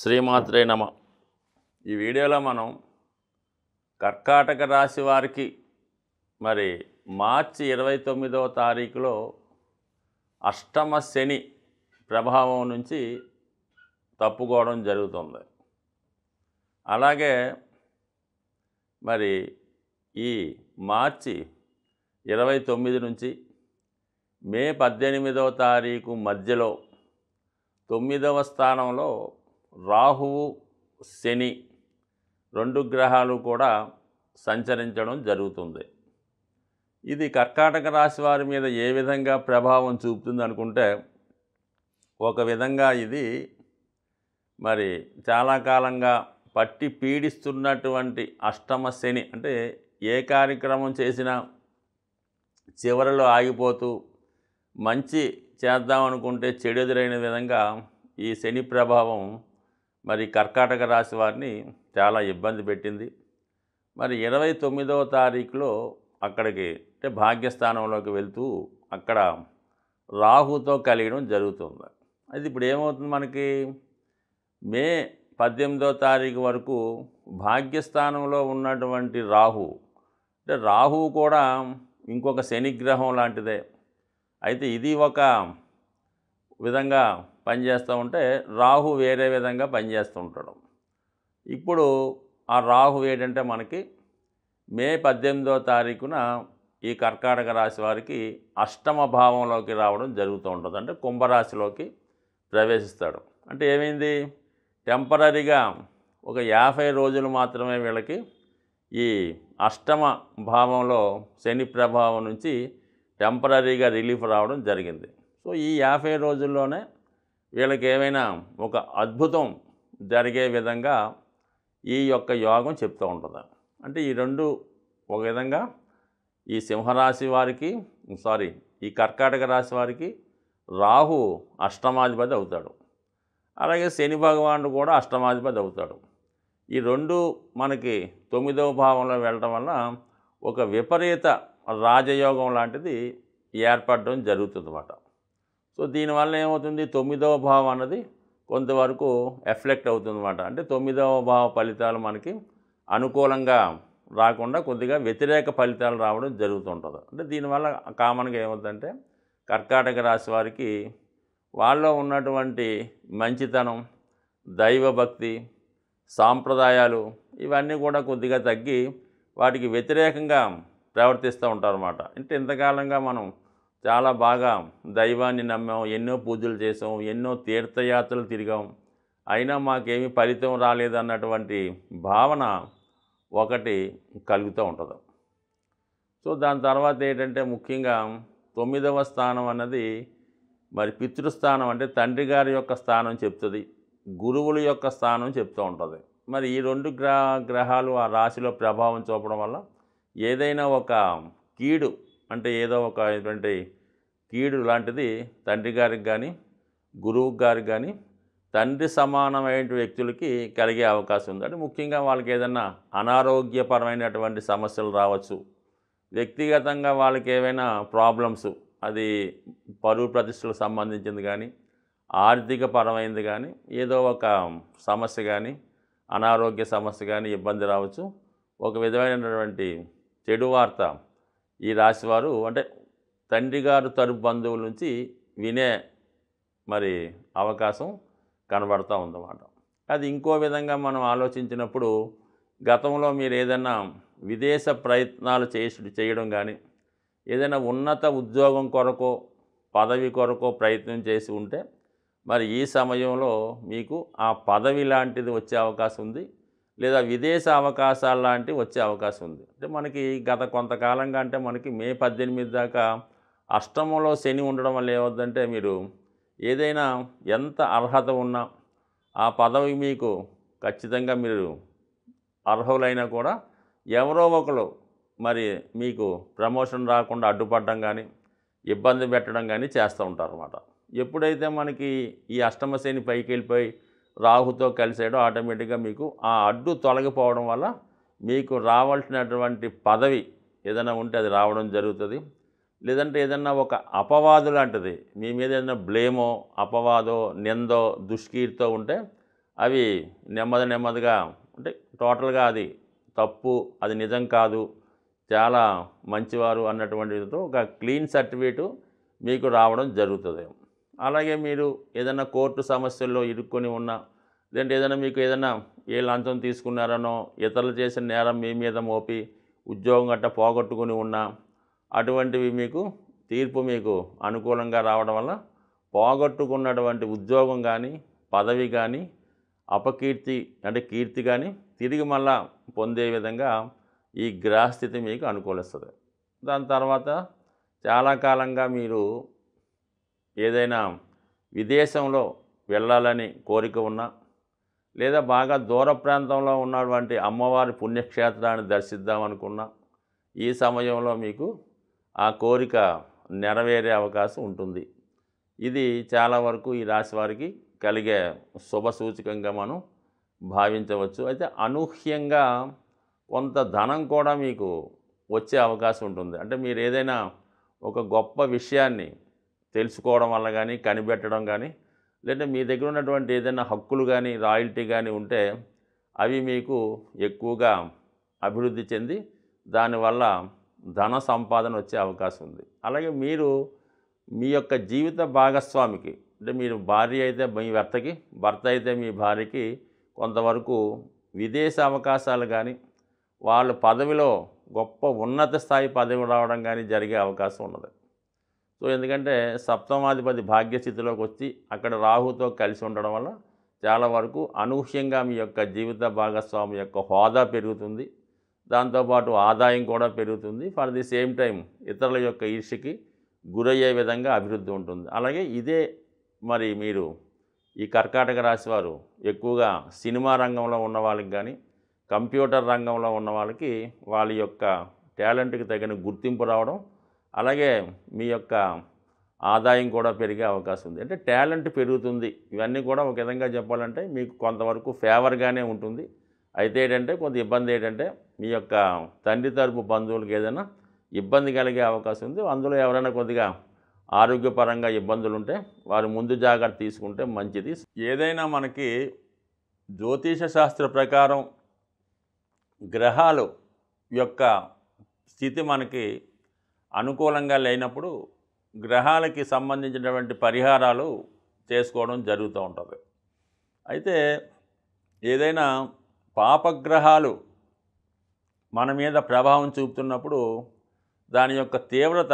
శ్రీమాత్రే నమ. ఈ వీడియోలో మనం కర్కాటక రాశి వారికి మరి మార్చి 29వ తారీఖులో అష్టమ శని ప్రభావం నుంచి తప్పుకోవడం జరుగుతుంది. అలాగే మరి ఈ మార్చి 29 నుంచి మే 18వ తారీఖు మధ్యలో 9వ స్థానంలో రాహువు శని రెండు గ్రహాలు కూడా సంచరించడం జరుగుతుంది. ఇది కర్కాటక రాశి వారి మీద ఏ విధంగా ప్రభావం చూపుతుంది అనుకుంటే, ఒక విధంగా ఇది మరి చాలా కాలంగా పట్టి పీడిస్తున్నటువంటి అష్టమ శని, అంటే ఏ కార్యక్రమం చేసినా చివరిలో ఆగిపోతూ మంచి చేద్దామనుకుంటే చెడు ఎదురైన విధంగా ఈ శని ప్రభావం మరి కర్కాటక రాశి వారిని చాలా ఇబ్బంది పెట్టింది. మరి 29వ తారీఖులో అక్కడికి అంటే భాగ్యస్థానంలోకి వెళ్తూ అక్కడ రాహుతో కలియడం జరుగుతుంది. అది ఇప్పుడు ఏమవుతుంది, మనకి మే 18వ తారీఖు వరకు భాగ్యస్థానంలో ఉన్నటువంటి రాహు, అంటే రాహువు కూడా ఇంకొక శనిగ్రహం లాంటిదే. అయితే ఇది ఒక విధంగా పనిచేస్తూ ఉంటే రాహు వేరే విధంగా పనిచేస్తూ ఉంటాడు. ఇప్పుడు ఆ రాహు ఏంటంటే మనకి మే 18వ తారీఖున ఈ కర్కాటక రాశి వారికి అష్టమ భావంలోకి రావడం జరుగుతూ ఉంటుంది. అంటే కుంభరాశిలోకి ప్రవేశిస్తాడు. అంటే ఏమైంది, టెంపరీగా ఒక 50 రోజులు మాత్రమే వీళ్ళకి ఈ అష్టమ భావంలో శని ప్రభావం నుంచి టెంపరీగా రిలీఫ్ రావడం జరిగింది. సో ఈ 50 రోజుల్లోనే వీళ్ళకి ఏమైనా ఒక అద్భుతం జరిగే విధంగా ఈ యొక్క యోగం చెప్తూ ఉంటుంది. అంటే ఈ రెండు ఒక విధంగా ఈ సింహరాశి వారికి ఈ కర్కాటక రాశి వారికి రాహు అష్టమాధిపతి అవుతాడు. అలాగే శని భగవానుడు కూడా అష్టమాధిపతి అవుతాడు. ఈ రెండు మనకి 9వ భావంలో వెళ్ళటం వల్ల ఒక విపరీత రాజయోగం లాంటిది ఏర్పడడం జరుగుతుంది అన్నమాట. సో దీనివల్ల ఏమవుతుంది, 9వ భావం అన్నది కొంతవరకు ఎఫెక్ట్ అవుతుందన్నమాట. అంటే 9వ భావ ఫలితాలు మనకి అనుకూలంగా రాకుండా కొద్దిగా వ్యతిరేక ఫలితాలు రావడం జరుగుతుంటుంది. అంటే దీనివల్ల కామన్గా ఏమవుతుందంటే కర్కాటక రాశి వారికి వాళ్ళలో ఉన్నటువంటి మంచితనం, దైవభక్తి, సాంప్రదాయాలు ఇవన్నీ కూడా కొద్దిగా తగ్గి వాటికి వ్యతిరేకంగా ప్రవర్తిస్తూ ఉంటారన్నమాట. అంటే ఇంతకాలంగా మనం చాలా బాగా దైవాన్ని నమ్మాం, ఎన్నో పూజలు చేసాం, ఎన్నో తీర్థయాత్రలు తిరిగాం, అయినా మాకేమీ ఫలితం రాలేదన్నటువంటి భావన ఒకటి కలుగుతూ ఉంటుంది. సో దాని తర్వాత ఏంటంటే ముఖ్యంగా 9వ స్థానం అన్నది మరి పితృస్థానం, అంటే తండ్రి గారి యొక్క స్థానం చెప్తుంది, గురువుల యొక్క స్థానం చెప్తూ ఉంటుంది. మరి ఈ రెండు గ్రహాలు ఆ రాశిలో ప్రభావం చూపడం వల్ల ఏదైనా ఒక కీడు, అంటే ఏదో ఒక ఇటువంటి కీడు లాంటిది తండ్రి గారికి కానీ గురువు గారికి కానీ తండ్రి సమానమైన వ్యక్తులకి కలిగే అవకాశం ఉంది. అంటే ముఖ్యంగా వాళ్ళకి ఏదైనా అనారోగ్యపరమైనటువంటి సమస్యలు రావచ్చు, వ్యక్తిగతంగా వాళ్ళకి ఏవైనా ప్రాబ్లమ్స్, అది పరువు ప్రతిష్టలకు సంబంధించింది కానీ ఆర్థిక పరమైనది కానీ ఏదో ఒక సమస్య కానీ అనారోగ్య సమస్య కానీ ఇబ్బంది రావచ్చు. ఒక విధమైనటువంటి చెడు వార్త ఈ రాశివారు, అంటే తండ్రి గారు తరపు బంధువుల నుంచి వినే మరి అవకాశం కనబడుతూ ఉందన్నమాట. అది ఇంకో విధంగా మనం ఆలోచించినప్పుడు గతంలో మీరు ఏదైనా విదేశ ప్రయత్నాలు చేయడం కానీ ఏదైనా ఉన్నత ఉద్యోగం కొరకో పదవి కొరకో ప్రయత్నం చేసి ఉంటే మరి ఈ సమయంలో మీకు ఆ పదవి లాంటిది వచ్చే అవకాశం ఉంది, లేదా విదేశ అవకాశాలు లాంటివి వచ్చే అవకాశం ఉంది. అంటే మనకి గత కొంతకాలంగా, అంటే మనకి మే 18 దాకా అష్టమంలో శని ఉండడం వల్ల ఏమవుతుందంటే మీరు ఏదైనా ఎంత అర్హత ఉన్నా ఆ పదవి మీకు ఖచ్చితంగా మీరు అర్హులైనా కూడా ఎవరో ఒకరు మరి మీకు ప్రమోషన్ రాకుండా అడ్డుపడడం కానీ ఇబ్బంది పెట్టడం కానీ చేస్తూ ఉంటారు అన్నమాట. ఎప్పుడైతే మనకి ఈ అష్టమ శని పైకి వెళ్ళిపోయి రాహుతో కలిసాడో ఆటోమేటిక్గా మీకు ఆ అడ్డు తొలగిపోవడం వల్ల మీకు రావాల్సినటువంటి పదవి ఏదైనా ఉంటే అది రావడం జరుగుతుంది. లేదంటే ఏదన్నా ఒక అపవాదు లాంటిది మీ మీద ఏదైనా బ్లేమో, అపవాదో, నిందో, దుష్కీర్తితో ఉంటే అవి నెమ్మదిగా అంటే టోటల్గా అది తప్పు, అది నిజం కాదు, చాలా మంచివారు అన్నటువంటితో ఒక క్లీన్ సర్టిఫికేటు మీకు రావడం జరుగుతుంది. అలాగే మీరు ఏదైనా కోర్టు సమస్యల్లో ఇరుక్కొని ఉన్నా, లేదంటే ఏదైనా మీకు ఏదైనా ఏ లంచం తీసుకున్నారనో, ఇతరులు చేసిన నేరం మీ మీద మోపి ఉద్యోగం గట్రా పోగొట్టుకుని ఉన్నా, అటువంటివి మీకు తీర్పు మీకు అనుకూలంగా రావడం వల్ల పోగొట్టుకున్నటువంటి ఉద్యోగం కానీ, పదవి కానీ, అపకీర్తి అంటే కీర్తి కానీ తిరిగి మళ్ళా పొందే విధంగా ఈ గ్రహస్థితి మీకు అనుకూలిస్తుంది. దాని తర్వాత చాలా కాలంగా మీరు ఏదైనా విదేశంలో వెళ్ళాలని కోరిక ఉన్నా, లేదా బాగా దూర ప్రాంతంలో ఉన్నటువంటి అమ్మవారి పుణ్యక్షేత్రాన్ని దర్శిద్దామనుకున్నా, ఈ సమయంలో మీకు ఆ కోరిక నెరవేరే అవకాశం ఉంటుంది. ఇది చాలా వరకు ఈ రాశి వారికి కలిగే శుభ సూచకంగా మనం భావించవచ్చు. అయితే అనూహ్యంగా కొంత ధనం కూడా మీకు వచ్చే అవకాశం ఉంటుంది. అంటే మీరు ఏదైనా ఒక గొప్ప విషయాన్ని తెలుసుకోవడం వల్ల కానీ, కనిపెట్టడం కానీ, లేదంటే మీ దగ్గర ఉన్నటువంటి ఏదైనా హక్కులు కానీ, రాయల్టీ కానీ ఉంటే అవి మీకు ఎక్కువగా అభివృద్ధి చెంది దానివల్ల ధన సంపాదన వచ్చే అవకాశం ఉంది. అలాగే మీరు మీ యొక్క జీవిత భాగస్వామికి, అంటే మీరు భార్య అయితే మీ భర్తకి, భర్త అయితే మీ భార్యకి కొంతవరకు విదేశ అవకాశాలు కానీ, వాళ్ళ పదవిలో గొప్ప ఉన్నత స్థాయి పదవి రావడం కానీ జరిగే అవకాశం ఉన్నది. సో ఎందుకంటే సప్తమాధిపతి భాగ్యస్థితిలోకి వచ్చి అక్కడ రాహుతో కలిసి ఉండడం వల్ల చాలా వరకు అనూహ్యంగా మీ యొక్క జీవిత భాగస్వామి యొక్క హోదా పెరుగుతుంది. దాంతోపాటు ఆదాయం కూడా పెరుగుతుంది. ఫర్ ది సేమ్ టైం ఇతరుల యొక్క ఈర్ష్యకి గురయ్యే విధంగా అభివృద్ధి ఉంటుంది. అలాగే ఇదే మరి మీరు ఈ కర్కాటక రాశి వారు ఎక్కువగా సినిమా రంగంలో ఉన్న వాళ్ళకి కానీ, కంప్యూటర్ రంగంలో ఉన్న వాళ్ళకి వాళ్ళ యొక్క టాలెంట్కి తగిన గుర్తింపు రావడం, అలాగే మీ యొక్క ఆదాయం కూడా పెరిగే అవకాశం ఉంది. అంటే టాలెంట్ పెరుగుతుంది. ఇవన్నీ కూడా ఒక విధంగా చెప్పాలంటే మీకు కొంతవరకు ఫేవర్గానే ఉంటుంది. అయితే ఏంటంటే కొంత ఇబ్బంది ఏంటంటే మీ యొక్క తండ్రి తరపు బంధువులకి ఏదైనా ఇబ్బంది కలిగే అవకాశం ఉంది. అందులో ఎవరైనా కొద్దిగా ఆరోగ్యపరంగా ఇబ్బందులు ఉంటే వారు ముందు జాగ్రత్త తీసుకుంటే మంచిది. ఏదైనా మనకి జ్యోతిష శాస్త్ర ప్రకారం గ్రహాలు యొక్క స్థితి మనకి అనుకూలంగా లేనప్పుడు గ్రహాలకి సంబంధించినటువంటి పరిహారాలు చేసుకోవడం జరుగుతూ ఉంటుంది. అయితే ఏదైనా పాపగ్రహాలు మన మీద ప్రభావం చూపుతున్నప్పుడు దాని యొక్క తీవ్రత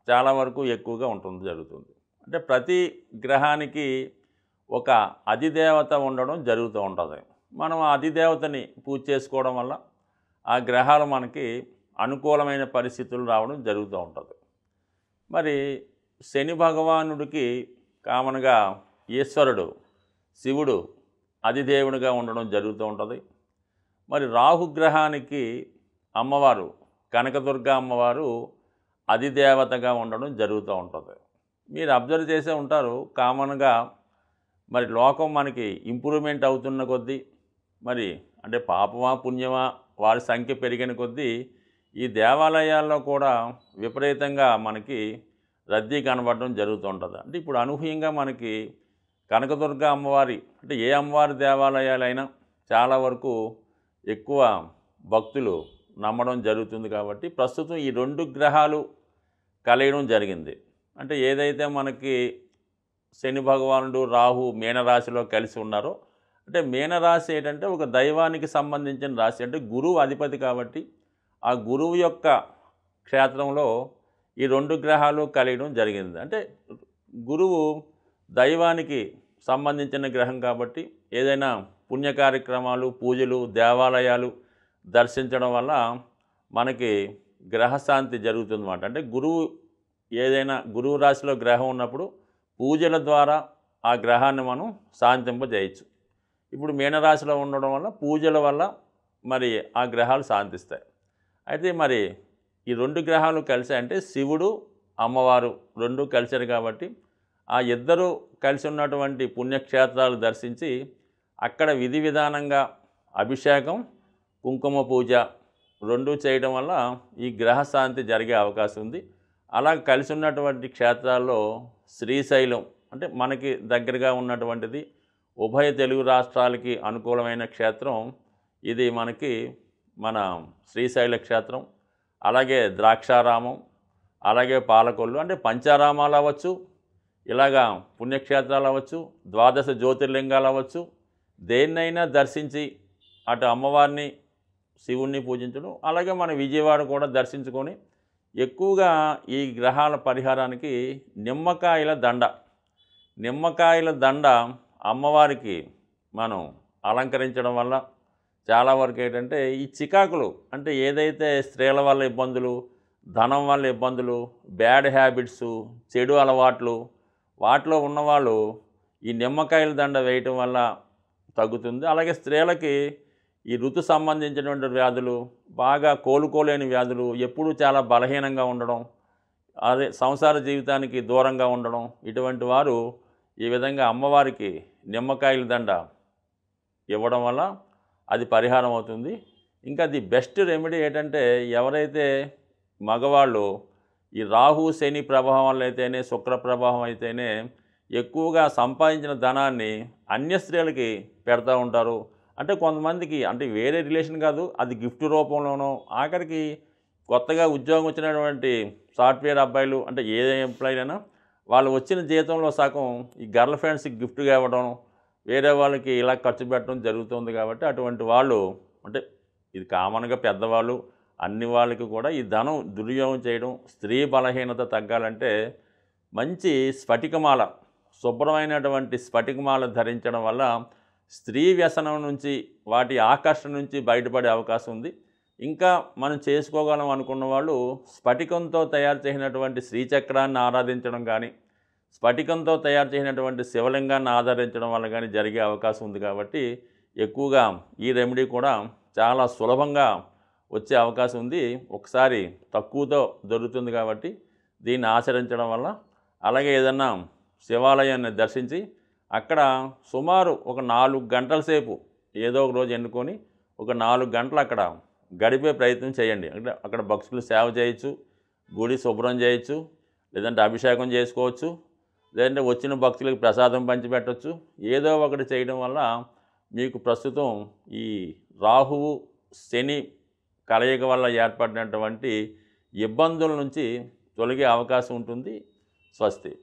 చాలా వరకు ఎక్కువగా జరుగుతుంది. అంటే ప్రతి గ్రహానికి ఒక అధిదేవత ఉండడం జరుగుతూ ఉంటుంది. మనం ఆ అధిదేవతని పూజ చేసుకోవడం వల్ల ఆ గ్రహాలు మనకి అనుకూలమైన పరిస్థితులు రావడం జరుగుతూ ఉంటుంది. మరి శని భగవానుడికి కామన్గా ఈశ్వరుడు శివుడు అధిదేవునిగా ఉండడం జరుగుతూ ఉంటుంది. మరి రాహుగ్రహానికి అమ్మవారు కనకదుర్గ అమ్మవారు అధిదేవతగా ఉండడం జరుగుతూ ఉంటుంది. మీరు అబ్జర్వ్ చేసే ఉంటారు కామన్గా మరి లోకం మనకి ఇంప్రూవ్మెంట్ అవుతున్న కొద్దీ మరి అంటే పాపమా పుణ్యమా వారి సంఖ్య పెరిగిన కొద్దీ ఈ దేవాలయాల్లో కూడా విపరీతంగా మనకి రద్దీ కనబడడం జరుగుతూ ఉంటుంది. అంటే ఇప్పుడు అనూహ్యంగా మనకి కనకదుర్గ అమ్మవారి అంటే ఏ అమ్మవారి దేవాలయాలైనా చాలా వరకు ఎక్కువ భక్తులు నమ్మడం జరుగుతుంది. కాబట్టి ప్రస్తుతం ఈ రెండు గ్రహాలు కలయడం జరిగింది. అంటే ఏదైతే మనకి శని భగవానుడు రాహు మీనరాశిలో కలిసి ఉన్నారో, అంటే మీనరాశి ఏంటంటే ఒక దైవానికి సంబంధించిన రాశి, అంటే గురువు అధిపతి కాబట్టి ఆ గురువు యొక్క క్షేత్రంలో ఈ రెండు గ్రహాలు కలియడం జరిగింది. అంటే గురువు దైవానికి సంబంధించిన గ్రహం కాబట్టి ఏదైనా పుణ్య కార్యక్రమాలు, పూజలు, దేవాలయాలు దర్శించడం వల్ల మనకి గ్రహశాంతి జరుగుతుందన్నమాట. అంటే ఏదైనా గురువు రాశిలో గ్రహం ఉన్నప్పుడు పూజల ద్వారా ఆ గ్రహాన్ని మనం శాంతింపజేయచ్చు. ఇప్పుడు మీనరాశిలో ఉండడం వల్ల పూజల వల్ల మరి ఆ గ్రహాలు శాంతిస్తాయి. అయితే మరి ఈ రెండు గ్రహాలు కలిసాయంటే శివుడు అమ్మవారు రెండు కలిశారు కాబట్టి ఆ ఇద్దరు కలిసి ఉన్నటువంటి పుణ్యక్షేత్రాలు దర్శించి అక్కడ విధి విధానంగా అభిషేకం, కుంకుమ పూజ రెండు చేయడం వల్ల ఈ గ్రహశాంతి జరిగే అవకాశం ఉంది. అలా కలిసి ఉన్నటువంటి క్షేత్రాల్లో శ్రీశైలం అంటే మనకి దగ్గరగా ఉన్నటువంటిది, ఉభయ తెలుగు రాష్ట్రాలకి అనుకూలమైన క్షేత్రం ఇది. మన శ్రీశైల క్షేత్రం, అలాగే ద్రాక్షారామం, అలాగే పాలకొల్లు, అంటే పంచారామాలు అవ్వచ్చు, ఇలాగా పుణ్యక్షేత్రాలు అవ్వచ్చు, ద్వాదశ జ్యోతిర్లింగాలు అవ్వచ్చు, దేన్నైనా దర్శించి అటు అమ్మవారిని శివుణ్ణి పూజించడం, అలాగే మన విజయవాడ కూడా దర్శించుకొని ఎక్కువగా ఈ గ్రహాల పరిహారానికి నిమ్మకాయల దండ అమ్మవారికి మనం అలంకరించడం వల్ల చాలా వరకు ఏంటంటే ఈ చికాకులు, అంటే ఏదైతే స్త్రీల వల్ల ఇబ్బందులు, ధనం వల్ల ఇబ్బందులు, బ్యాడ్ హ్యాబిట్సు, చెడు అలవాట్లు వాటిలో ఉన్నవాళ్ళు ఈ నిమ్మకాయల దండ వేయటం వల్ల తగ్గుతుంది. అలాగే స్త్రీలకి ఈ ఋతు సంబంధించినటువంటి వ్యాధులు, బాగా కోలుకోలేని వ్యాధులు, ఎప్పుడూ చాలా బలహీనంగా ఉండడం, అదే సంసార జీవితానికి దూరంగా ఉండడం, ఇటువంటి వారు ఈ విధంగా అమ్మవారికి నిమ్మకాయల దండ ఇవ్వడం వల్ల అది పరిహారం అవుతుంది. ఇంకా ది బెస్ట్ రెమెడీ ఏంటంటే, ఎవరైతే మగవాళ్ళు ఈ రాహు శని ప్రభావం వల్ల అయితేనే, శుక్ర ప్రభావం అయితేనే ఎక్కువగా సంపాదించిన ధనాన్ని అన్య స్త్రీలకి పెడతా ఉంటారు. అంటే కొంతమందికి, అంటే వేరే రిలేషన్ కాదు, అది గిఫ్ట్ రూపంలోనో, ఆఖరికి కొత్తగా ఉద్యోగం వచ్చినటువంటి సాఫ్ట్వేర్ అబ్బాయిలు, అంటే ఏ ఎంప్లాయీ అయినా వాళ్ళు వచ్చిన జీతంలో సగం ఈ గర్ల్ ఫ్రెండ్స్కి గిఫ్ట్గా ఇవ్వడం, వేరే వాళ్ళకి ఇలా ఖర్చు పెట్టడం జరుగుతుంది. కాబట్టి అటువంటి వాళ్ళు, అంటే ఇది కామన్గా పెద్దవాళ్ళు అన్ని వాళ్ళకి కూడా ఈ ధనం దుర్వినియోగం చేయడం, స్త్రీ బలహీనత తగ్గాలంటే మంచి స్ఫటికమాల, శుభ్రమైనటువంటి స్ఫటికమాల ధరించడం వల్ల స్త్రీ వ్యసనం నుంచి, వాటి ఆకర్షణ నుంచి బయటపడే అవకాశం ఉంది. ఇంకా మనం చేసుకోగలం అనుకున్న వాళ్ళు స్ఫటికంతో తయారు చేసినటువంటి శ్రీచక్రాన్ని ఆరాధించడం కానీ, స్ఫటికంతో తయారు చేసినటువంటి శివలింగాన్ని ఆరాధించడం వల్ల కానీ జరిగే అవకాశం ఉంది. కాబట్టి ఎక్కువగా ఈ రెమెడీ కూడా చాలా సులభంగా వచ్చే అవకాశం ఉంది. ఒకసారి తక్కువతో దొరుకుతుంది కాబట్టి దీన్ని ఆచరించడం వల్ల, అలాగే ఏదన్నా శివాలయాన్ని దర్శించి అక్కడ సుమారు ఒక 4 గంటల సేపు ఏదో ఒక రోజు ఎన్నుకొని ఒక 4 గంటలు అక్కడ గడిపే ప్రయత్నం చేయండి. అంటే అక్కడ భక్తులు సేవ చేయొచ్చు, గుడి శుభ్రం చేయొచ్చు, లేదంటే అభిషేకం చేసుకోవచ్చు, లేదంటే వచ్చిన భక్తులకు ప్రసాదం పంచిపెట్టవచ్చు. ఏదో ఒకటి చేయడం వల్ల మీకు ప్రస్తుతం ఈ రాహువు శని కలయిక వల్ల ఏర్పడినటువంటి ఇబ్బందుల నుంచి తొలగే అవకాశం ఉంటుంది. స్వస్తి.